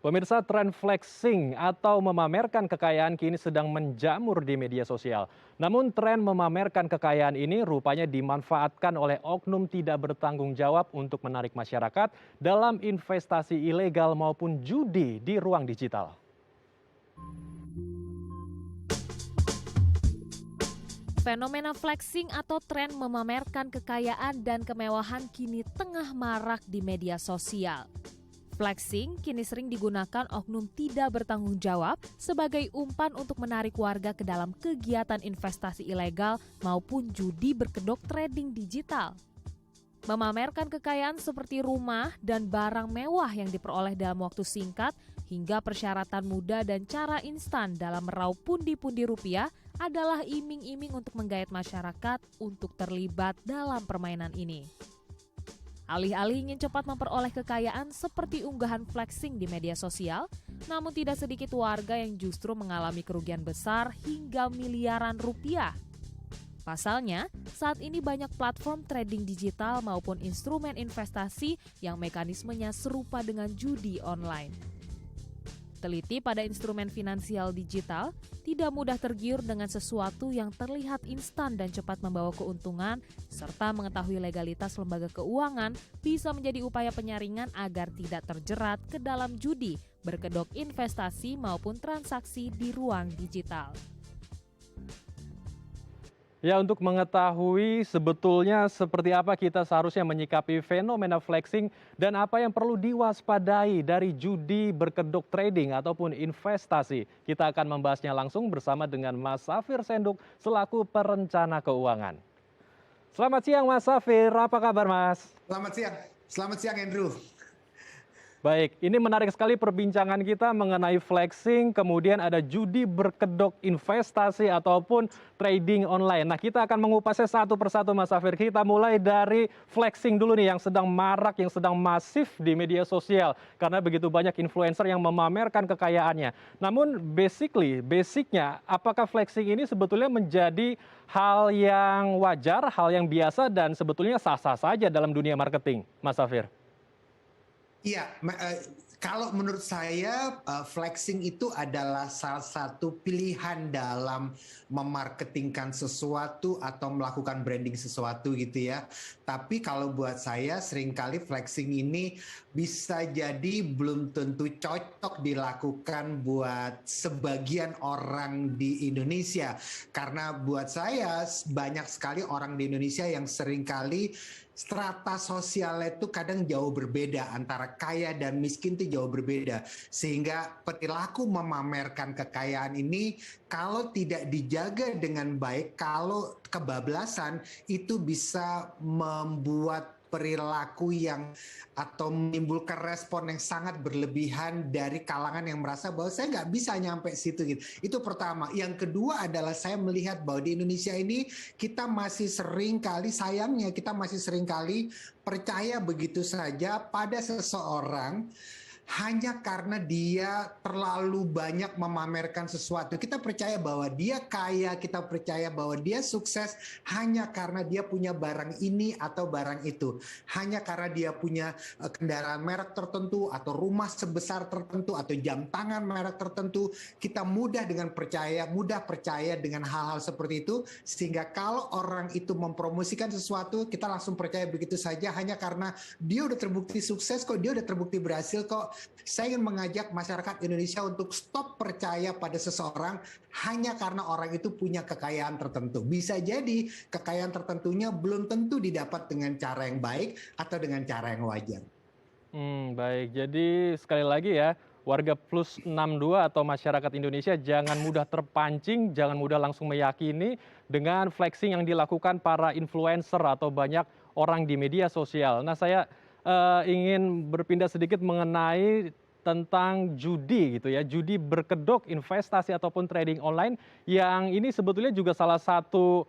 Pemirsa, tren flexing atau memamerkan kekayaan kini sedang menjamur di media sosial. Namun tren memamerkan kekayaan ini rupanya dimanfaatkan oleh oknum tidak bertanggung jawab untuk menarik masyarakat dalam investasi ilegal maupun judi di ruang digital. Fenomena flexing atau tren memamerkan kekayaan dan kemewahan kini tengah marak di media sosial. Flexing kini sering digunakan oknum tidak bertanggung jawab sebagai umpan untuk menarik warga ke dalam kegiatan investasi ilegal maupun judi berkedok trading digital. Memamerkan kekayaan seperti rumah dan barang mewah yang diperoleh dalam waktu singkat hingga persyaratan mudah dan cara instan dalam meraup pundi-pundi rupiah adalah iming-iming untuk menggait masyarakat untuk terlibat dalam permainan ini. Alih-alih ingin cepat memperoleh kekayaan seperti unggahan flexing di media sosial, namun tidak sedikit warga yang justru mengalami kerugian besar hingga miliaran rupiah. Pasalnya, saat ini banyak platform trading digital maupun instrumen investasi yang mekanismenya serupa dengan judi online. Teliti pada instrumen finansial digital, tidak mudah tergiur dengan sesuatu yang terlihat instan dan cepat membawa keuntungan, serta mengetahui legalitas lembaga keuangan bisa menjadi upaya penyaringan agar tidak terjerat ke dalam judi, berkedok investasi maupun transaksi di ruang digital. Ya, untuk mengetahui sebetulnya seperti apa kita seharusnya menyikapi fenomena flexing dan apa yang perlu diwaspadai dari judi berkedok trading ataupun investasi. Kita akan membahasnya langsung bersama dengan Mas Safir Senduk selaku perencana keuangan. Selamat siang Mas Safir, apa kabar Mas? Selamat siang Andrew. Baik, ini menarik sekali perbincangan kita mengenai flexing, kemudian ada judi berkedok investasi ataupun trading online. Nah, kita akan mengupasnya satu persatu Mas Safir. Kita mulai dari flexing dulu nih yang sedang marak, yang sedang masif di media sosial. Karena begitu banyak influencer yang memamerkan kekayaannya. Namun basicnya, apakah flexing ini sebetulnya menjadi hal yang wajar, hal yang biasa dan sebetulnya sah-sah saja dalam dunia marketing, Mas Safir? Iya, kalau menurut saya flexing itu adalah salah satu pilihan dalam memarketingkan sesuatu atau melakukan branding sesuatu gitu ya. Tapi kalau buat saya seringkali flexing ini bisa jadi belum tentu cocok dilakukan buat sebagian orang di Indonesia. Karena buat saya banyak sekali orang di Indonesia yang seringkali strata sosialnya itu kadang jauh berbeda, antara kaya dan miskin itu jauh berbeda. Sehingga perilaku memamerkan kekayaan ini kalau tidak dijaga dengan baik, kalau kebablasan itu bisa membuat perilaku yang atau menimbulkan respon yang sangat berlebihan dari kalangan yang merasa bahwa saya nggak bisa nyampe situ gitu. Itu pertama. Yang kedua adalah saya melihat bahwa di Indonesia ini kita masih sering kali, sayangnya kita masih sering kali percaya begitu saja pada seseorang hanya karena dia terlalu banyak memamerkan sesuatu. Kita percaya bahwa dia kaya, kita percaya bahwa dia sukses hanya karena dia punya barang ini atau barang itu. Hanya karena dia punya kendaraan merek tertentu atau rumah sebesar tertentu atau jam tangan merek tertentu. Kita mudah percaya dengan hal-hal seperti itu. Sehingga kalau orang itu mempromosikan sesuatu, kita langsung percaya begitu saja hanya karena dia udah terbukti sukses kok, dia udah terbukti berhasil kok. Saya ingin mengajak masyarakat Indonesia untuk stop percaya pada seseorang hanya karena orang itu punya kekayaan tertentu. Bisa jadi kekayaan tertentunya belum tentu didapat dengan cara yang baik atau dengan cara yang wajar. Baik, jadi sekali lagi ya, warga plus 62 atau masyarakat Indonesia jangan mudah terpancing, jangan mudah langsung meyakini dengan flexing yang dilakukan para influencer atau banyak orang di media sosial. Nah, saya ingin berpindah sedikit mengenai tentang judi gitu ya, judi berkedok investasi ataupun trading online yang ini sebetulnya juga salah satu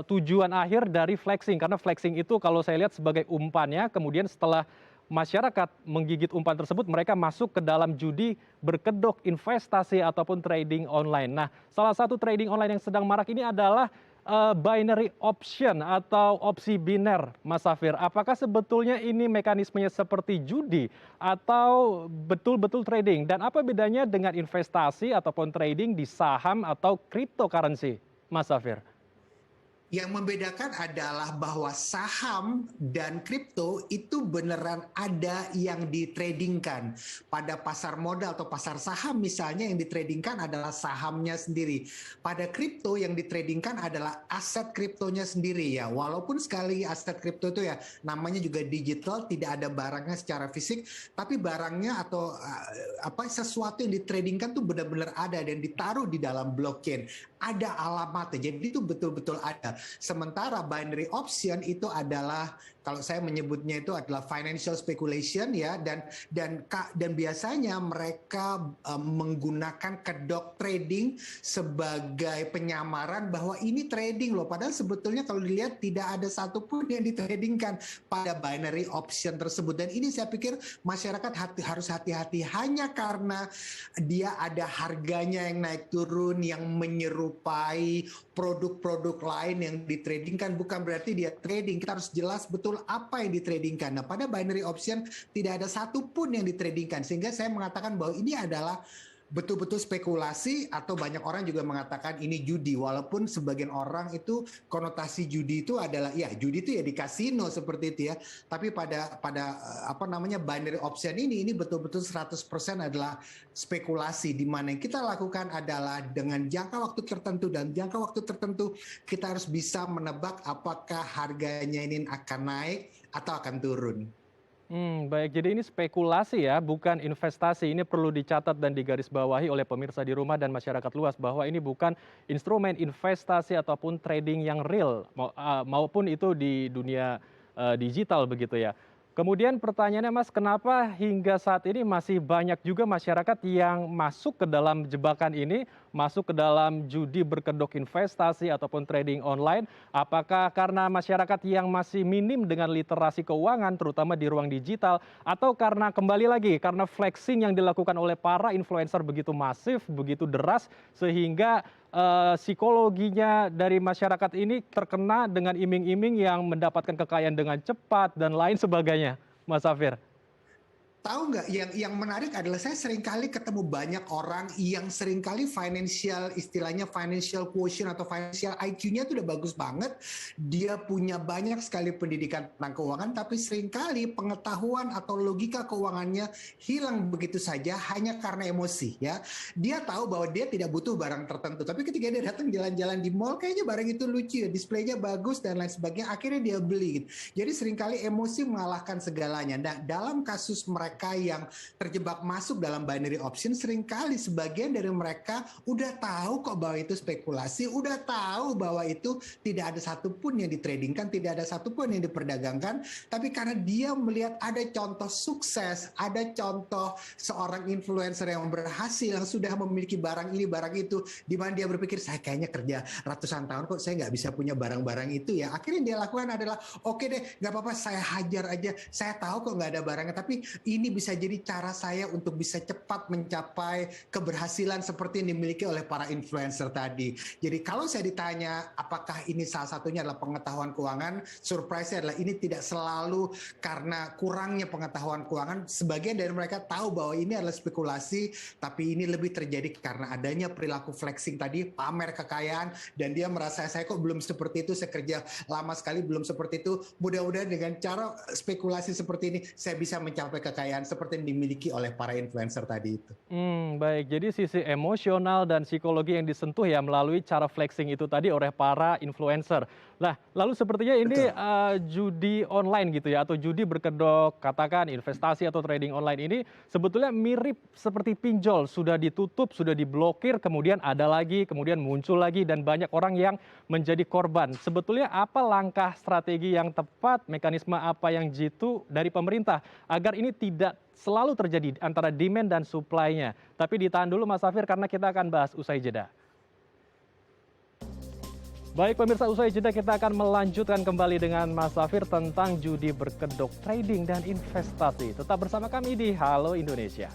tujuan akhir dari flexing, karena flexing itu kalau saya lihat sebagai umpannya, kemudian setelah masyarakat menggigit umpan tersebut mereka masuk ke dalam judi berkedok investasi ataupun trading online. Nah, salah satu trading online yang sedang marak ini adalah binary option atau opsi biner, Mas Safir. Apakah sebetulnya ini mekanismenya seperti judi atau betul-betul trading? Dan apa bedanya dengan investasi ataupun trading di saham atau cryptocurrency, Mas Safir? Yang membedakan adalah bahwa saham dan kripto itu beneran ada yang ditradingkan. Pada pasar modal atau pasar saham misalnya yang ditradingkan adalah sahamnya sendiri. Pada kripto yang ditradingkan adalah aset kriptonya sendiri ya. Walaupun sekali aset kripto itu ya namanya juga digital, tidak ada barangnya secara fisik, tapi barangnya atau sesuatu yang ditradingkan tuh benar-benar ada dan ditaruh di dalam blockchain. Ada alamatnya, jadi itu betul-betul ada. Sementara binary option itu adalah, kalau saya menyebutnya itu adalah financial speculation ya, dan biasanya mereka menggunakan kedok trading sebagai penyamaran bahwa ini trading loh, padahal sebetulnya kalau dilihat tidak ada satupun yang ditradingkan pada binary option tersebut. Dan ini saya pikir masyarakat harus hati-hati, hanya karena dia ada harganya yang naik turun yang menyerupai produk-produk lain yang ditradingkan, bukan berarti dia trading. Kita harus jelas betul apa yang ditradingkan. Nah, pada binary option tidak ada satupun yang ditradingkan, sehingga saya mengatakan bahwa ini adalah betul-betul spekulasi, atau banyak orang juga mengatakan ini judi, walaupun sebagian orang itu konotasi judi itu adalah ya judi itu ya di kasino seperti itu ya, tapi pada binary option ini betul-betul 100% adalah spekulasi, di mana yang kita lakukan adalah dengan jangka waktu tertentu, dan jangka waktu tertentu kita harus bisa menebak apakah harganya ini akan naik atau akan turun. Baik, jadi ini spekulasi ya, bukan investasi. Ini perlu dicatat dan digarisbawahi oleh pemirsa di rumah dan masyarakat luas bahwa ini bukan instrumen investasi ataupun trading yang real, maupun itu di dunia digital begitu ya. Kemudian pertanyaannya Mas, kenapa hingga saat ini masih banyak juga masyarakat yang masuk ke dalam jebakan ini, masuk ke dalam judi berkedok investasi ataupun trading online? Apakah karena masyarakat yang masih minim dengan literasi keuangan, terutama di ruang digital, atau karena kembali lagi, karena flexing yang dilakukan oleh para influencer begitu masif, begitu deras, sehingga psikologinya dari masyarakat ini terkena dengan iming-iming yang mendapatkan kekayaan dengan cepat dan lain sebagainya, Mas Safir? Tahu nggak, yang menarik adalah saya seringkali ketemu banyak orang yang seringkali istilahnya financial quotient atau financial IQ-nya itu udah bagus banget. Dia punya banyak sekali pendidikan tentang keuangan, tapi seringkali pengetahuan atau logika keuangannya hilang begitu saja hanya karena emosi ya. Dia tahu bahwa dia tidak butuh barang tertentu, tapi ketika dia datang jalan-jalan di mall, kayaknya barang itu lucu ya, displaynya bagus dan lain sebagainya, akhirnya dia beli gitu. Jadi seringkali emosi mengalahkan segalanya. Nah, dalam kasus mereka yang terjebak masuk dalam binary option, seringkali sebagian dari mereka udah tahu kok bahwa itu spekulasi, udah tahu bahwa itu tidak ada satupun yang ditradingkan, tidak ada satupun yang diperdagangkan, tapi karena dia melihat ada contoh sukses, ada contoh seorang influencer yang berhasil, yang sudah memiliki barang ini, barang itu, di mana dia berpikir, saya kayaknya kerja ratusan tahun kok saya nggak bisa punya barang-barang itu ya. Akhirnya dia lakukan adalah, oke deh, nggak apa-apa, saya hajar aja, saya tahu kok nggak ada barangnya, tapi ini bisa jadi cara saya untuk bisa cepat mencapai keberhasilan seperti yang dimiliki oleh para influencer tadi. Jadi kalau saya ditanya apakah ini salah satunya adalah pengetahuan keuangan, surprise-nya adalah ini tidak selalu karena kurangnya pengetahuan keuangan. Sebagian dari mereka tahu bahwa ini adalah spekulasi, tapi ini lebih terjadi karena adanya perilaku flexing tadi, pamer kekayaan, dan dia merasa saya kok belum seperti itu, saya kerja lama sekali belum seperti itu. Mudah-mudahan dengan cara spekulasi seperti ini saya bisa mencapai kekayaan seperti yang dimiliki oleh para influencer tadi itu. Baik, jadi sisi emosional dan psikologi yang disentuh ya melalui cara flexing itu tadi oleh para influencer. Nah, lalu sepertinya ini judi online gitu ya, atau judi berkedok, katakan investasi atau trading online ini sebetulnya mirip seperti pinjol, sudah ditutup, sudah diblokir, kemudian ada lagi, kemudian muncul lagi, dan banyak orang yang menjadi korban. Sebetulnya apa langkah strategi yang tepat, mekanisme apa yang jitu dari pemerintah agar ini tidak selalu terjadi antara demand dan supply-nya? Tapi ditahan dulu Mas Safir karena kita akan bahas usai jeda. Baik pemirsa, usai jeda kita akan melanjutkan kembali dengan Mas Safir tentang judi berkedok trading dan investasi. Tetap bersama kami di Halo Indonesia.